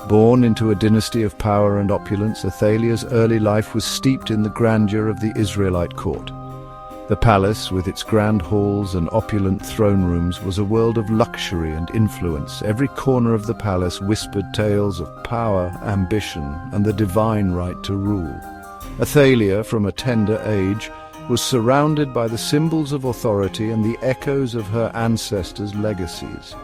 Born into a dynasty of power and opulence, Athaliah's early life was steeped in the grandeur of the Israelite court. The palace, with its grand halls and opulent throne rooms, was a world of luxury and influence. Every corner of the palace whispered tales of power, ambition, and the divine right to rule. Athaliah, from a tender age, was surrounded by the symbols of authority and the echoes of her ancestors' legacies.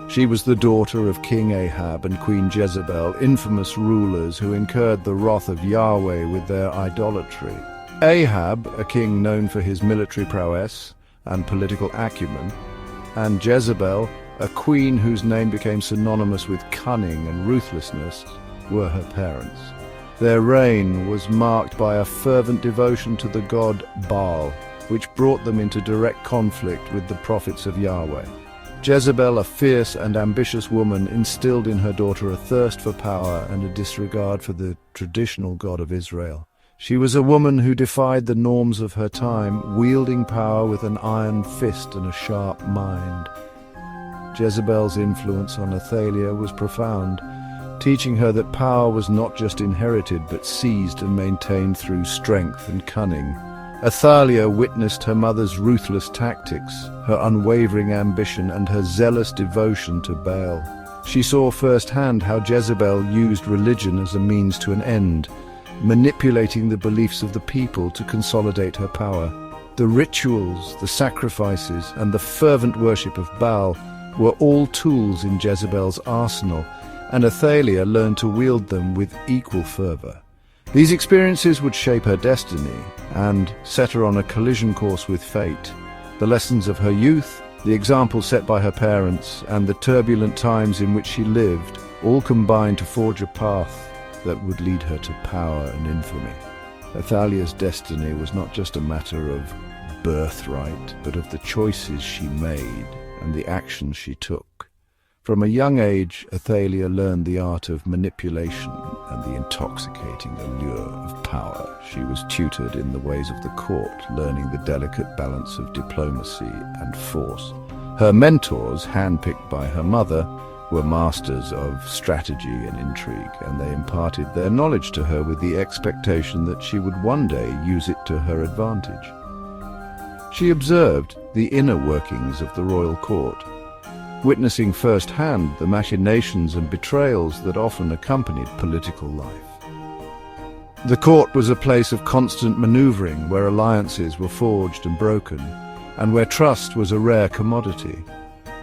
She was the daughter of King Ahab and Queen Jezebel, infamous rulers who incurred the wrath of Yahweh with their idolatry. Ahab, a king known for his military prowess and political acumen, and Jezebel, a queen whose name became synonymous with cunning and ruthlessness, were her parents. Their reign was marked by a fervent devotion to the god Baal, which brought them into direct conflict with the prophets of Yahweh. Jezebel, a fierce and ambitious woman, instilled in her daughter a thirst for power and a disregard for the traditional God of Israel. She was a woman who defied the norms of her time, wielding power with an iron fist and a sharp mind. Jezebel's influence on Athaliah was profound, teaching her that power was not just inherited but seized and maintained through strength and cunning. Athaliah witnessed her mother's ruthless tactics, her unwavering ambition, and her zealous devotion to Baal. She saw firsthand how Jezebel used religion as a means to an end, manipulating the beliefs of the people to consolidate her power. The rituals, the sacrifices, and the fervent worship of Baal were all tools in Jezebel's arsenal, and Athaliah learned to wield them with equal fervor. These experiences would shape her destiny and set her on a collision course with fate. The lessons of her youth, the example set by her parents, and the turbulent times in which she lived all combined to forge a path that would lead her to power and infamy. Athaliah's destiny was not just a matter of birthright, but of the choices she made and the actions she took. From a young age, Athaliah learned the art of manipulation and the intoxicating allure of power. She was tutored in the ways of the court, learning the delicate balance of diplomacy and force. Her mentors, handpicked by her mother, were masters of strategy and intrigue, and they imparted their knowledge to her with the expectation that she would one day use it to her advantage. She observed the inner workings of the royal court, witnessing firsthand the machinations and betrayals that often accompanied political life. The court was a place of constant maneuvering, where alliances were forged and broken, and where trust was a rare commodity.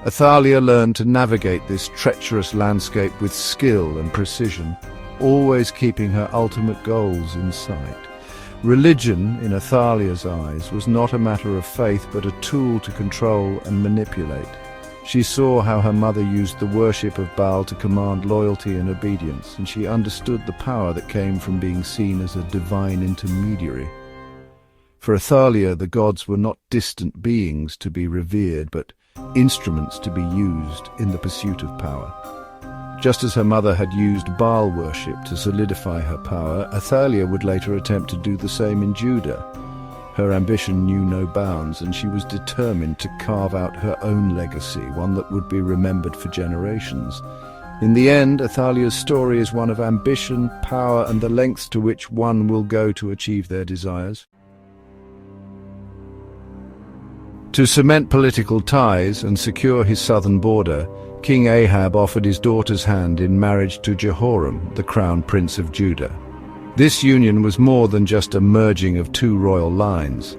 Athaliah learned to navigate this treacherous landscape with skill and precision, always keeping her ultimate goals in sight. Religion, in Athaliah's eyes, was not a matter of faith but a tool to control and manipulate. She saw how her mother used the worship of Baal to command loyalty and obedience, and she understood the power that came from being seen as a divine intermediary. For Athaliah, the gods were not distant beings to be revered, but instruments to be used in the pursuit of power. Just as her mother had used Baal worship to solidify her power, Athaliah would later attempt to do the same in Judah. Her ambition knew no bounds, and she was determined to carve out her own legacy, one that would be remembered for generations. In the end, Athaliah's story is one of ambition, power, and the lengths to which one will go to achieve their desires. To cement political ties and secure his southern border, King Ahab offered his daughter's hand in marriage to Jehoram, the crown prince of Judah. This union was more than just a merging of two royal lines.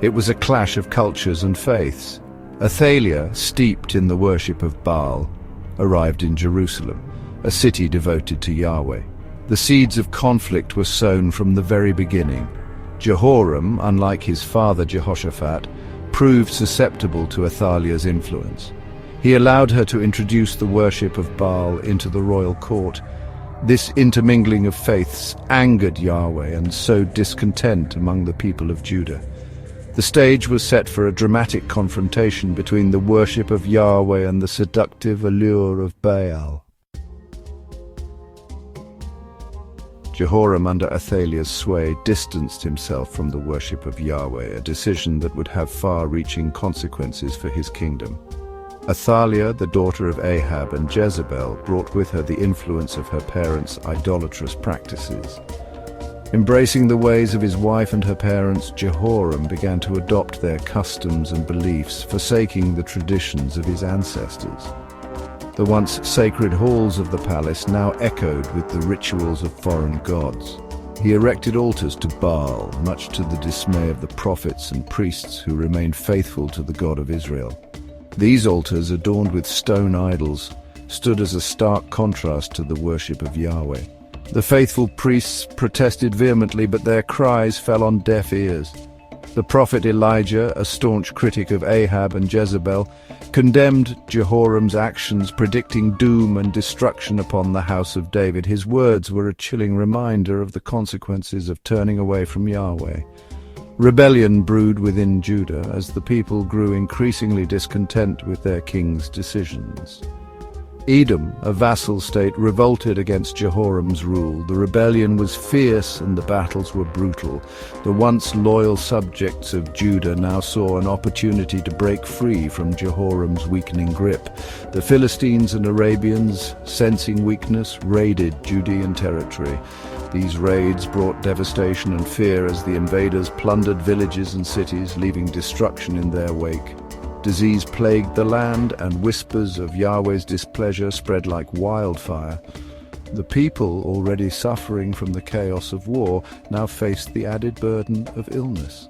It was a clash of cultures and faiths. Athaliah, steeped in the worship of Baal, arrived in Jerusalem, a city devoted to Yahweh. The seeds of conflict were sown from the very beginning. Jehoram, unlike his father Jehoshaphat, proved susceptible to Athaliah's influence. He allowed her to introduce the worship of Baal into the royal court. This intermingling of faiths angered Yahweh and sowed discontent among the people of Judah. The stage was set for a dramatic confrontation between the worship of Yahweh and the seductive allure of Baal. Jehoram, under Athaliah's sway, distanced himself from the worship of Yahweh, a decision that would have far-reaching consequences for his kingdom. Athaliah, the daughter of Ahab and Jezebel, brought with her the influence of her parents' idolatrous practices. Embracing the ways of his wife and her parents, Jehoram began to adopt their customs and beliefs, forsaking the traditions of his ancestors. The once sacred halls of the palace now echoed with the rituals of foreign gods. He erected altars to Baal, much to the dismay of the prophets and priests who remained faithful to the God of Israel. These altars, adorned with stone idols, stood as a stark contrast to the worship of Yahweh. The faithful priests protested vehemently, but their cries fell on deaf ears. The prophet Elijah, a staunch critic of Ahab and Jezebel, condemned Jehoram's actions, predicting doom and destruction upon the house of David. His words were a chilling reminder of the consequences of turning away from Yahweh. Rebellion brewed within Judah as the people grew increasingly discontent with their king's decisions. Edom, a vassal state, revolted against Jehoram's rule. The rebellion was fierce and the battles were brutal. The once loyal subjects of Judah now saw an opportunity to break free from Jehoram's weakening grip. The Philistines and Arabians, sensing weakness, raided Judean territory. These raids brought devastation and fear as the invaders plundered villages and cities, leaving destruction in their wake. Disease plagued the land, and whispers of Yahweh's displeasure spread like wildfire. The people, already suffering from the chaos of war, now faced the added burden of illness.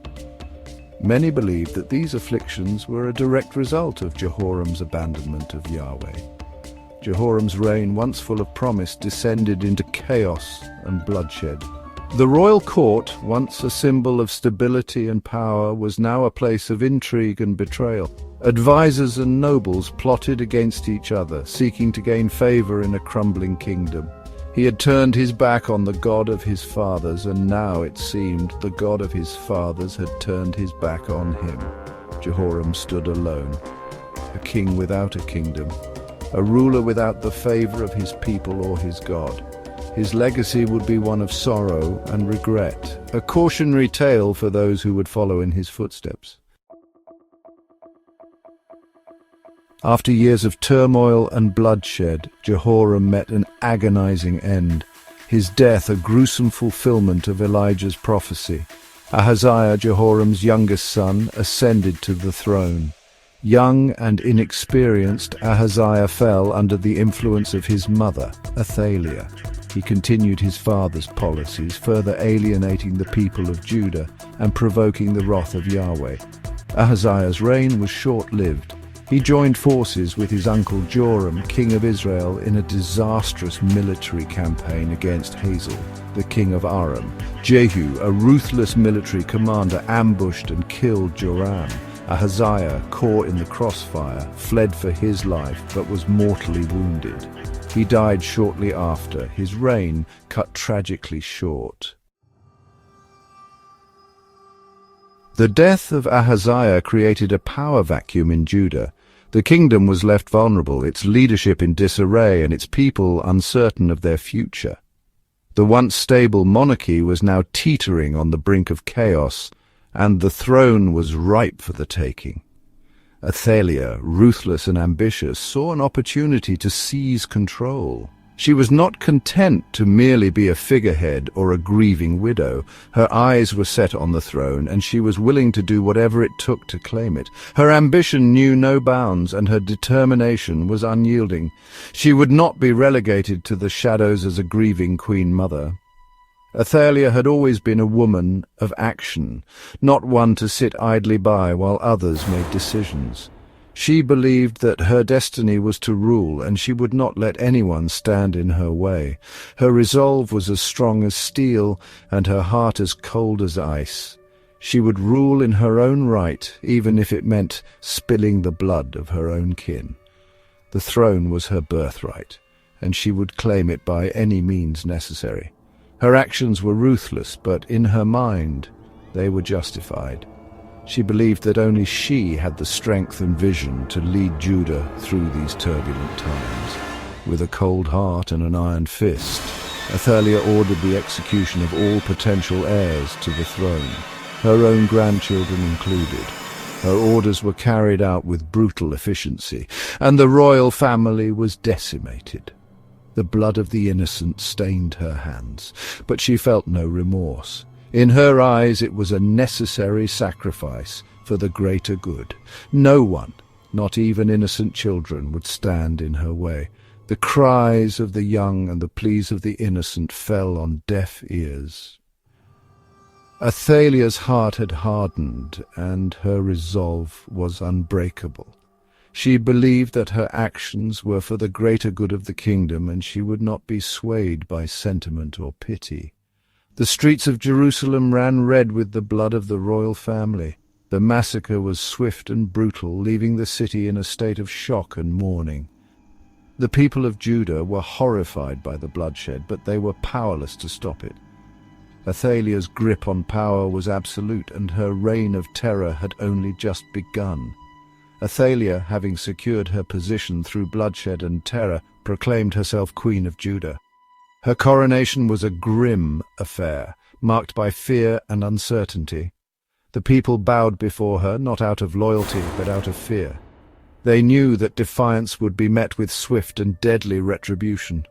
Many believed that these afflictions were a direct result of Jehoram's abandonment of Yahweh. Jehoram's reign, once full of promise, descended into chaos and bloodshed. The royal court, once a symbol of stability and power, was now a place of intrigue and betrayal. Advisors and nobles plotted against each other, seeking to gain favor in a crumbling kingdom. He had turned his back on the God of his fathers, and now it seemed the God of his fathers had turned his back on him. Jehoram stood alone, a king without a kingdom, a ruler without the favor of his people or his God. His legacy would be one of sorrow and regret, a cautionary tale for those who would follow in his footsteps. After years of turmoil and bloodshed, Jehoram met an agonizing end. His death a gruesome fulfillment of Elijah's prophecy. Ahaziah, Jehoram's youngest son, ascended to the throne. Young and inexperienced, Ahaziah fell under the influence of his mother, Athaliah. He continued his father's policies, further alienating the people of Judah and provoking the wrath of Yahweh. Ahaziah's reign was short-lived. He joined forces with his uncle Joram, king of Israel, in a disastrous military campaign against Hazael, the king of Aram. Jehu, a ruthless military commander, ambushed and killed Joram. Ahaziah, caught in the crossfire, fled for his life but was mortally wounded. He died shortly after, his reign cut tragically short. The death of Ahaziah created a power vacuum in Judah. The kingdom was left vulnerable, its leadership in disarray, and its people uncertain of their future. The once stable monarchy was now teetering on the brink of chaos, and the throne was ripe for the taking. Athaliah, ruthless and ambitious, saw an opportunity to seize control. She was not content to merely be a figurehead or a grieving widow. Her eyes were set on the throne, and she was willing to do whatever it took to claim it. Her ambition knew no bounds, and her determination was unyielding. She would not be relegated to the shadows as a grieving queen mother. Athaliah had always been a woman of action, not one to sit idly by while others made decisions. She believed that her destiny was to rule, and she would not let anyone stand in her way. Her resolve was as strong as steel, and her heart as cold as ice. She would rule in her own right, even if it meant spilling the blood of her own kin. The throne was her birthright, and she would claim it by any means necessary. Her actions were ruthless, but in her mind they were justified. She believed that only she had the strength and vision to lead Judah through these turbulent times. With a cold heart and an iron fist, Athaliah ordered the execution of all potential heirs to the throne, her own grandchildren included. Her orders were carried out with brutal efficiency, and the royal family was decimated. The blood of the innocent stained her hands, but she felt no remorse. In her eyes it was a necessary sacrifice for the greater good. No one, not even innocent children, would stand in her way. The cries of the young and the pleas of the innocent fell on deaf ears. Athaliah's heart had hardened, and her resolve was unbreakable. She believed that her actions were for the greater good of the kingdom, and she would not be swayed by sentiment or pity. The streets of Jerusalem ran red with the blood of the royal family. The massacre was swift and brutal, leaving the city in a state of shock and mourning. The people of Judah were horrified by the bloodshed, but they were powerless to stop it. Athaliah's grip on power was absolute, and her reign of terror had only just begun. Athaliah, having secured her position through bloodshed and terror, proclaimed herself Queen of Judah. Her coronation was a grim affair, marked by fear and uncertainty. The people bowed before her, not out of loyalty, but out of fear. They knew that defiance would be met with swift and deadly retribution.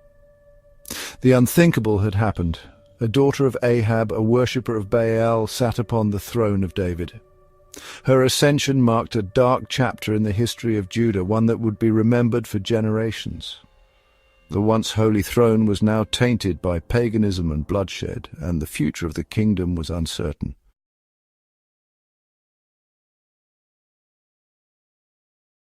The unthinkable had happened. A daughter of Ahab, a worshipper of Baal, sat upon the throne of David. Her ascension marked a dark chapter in the history of Judah, one that would be remembered for generations. The once holy throne was now tainted by paganism and bloodshed, and the future of the kingdom was uncertain.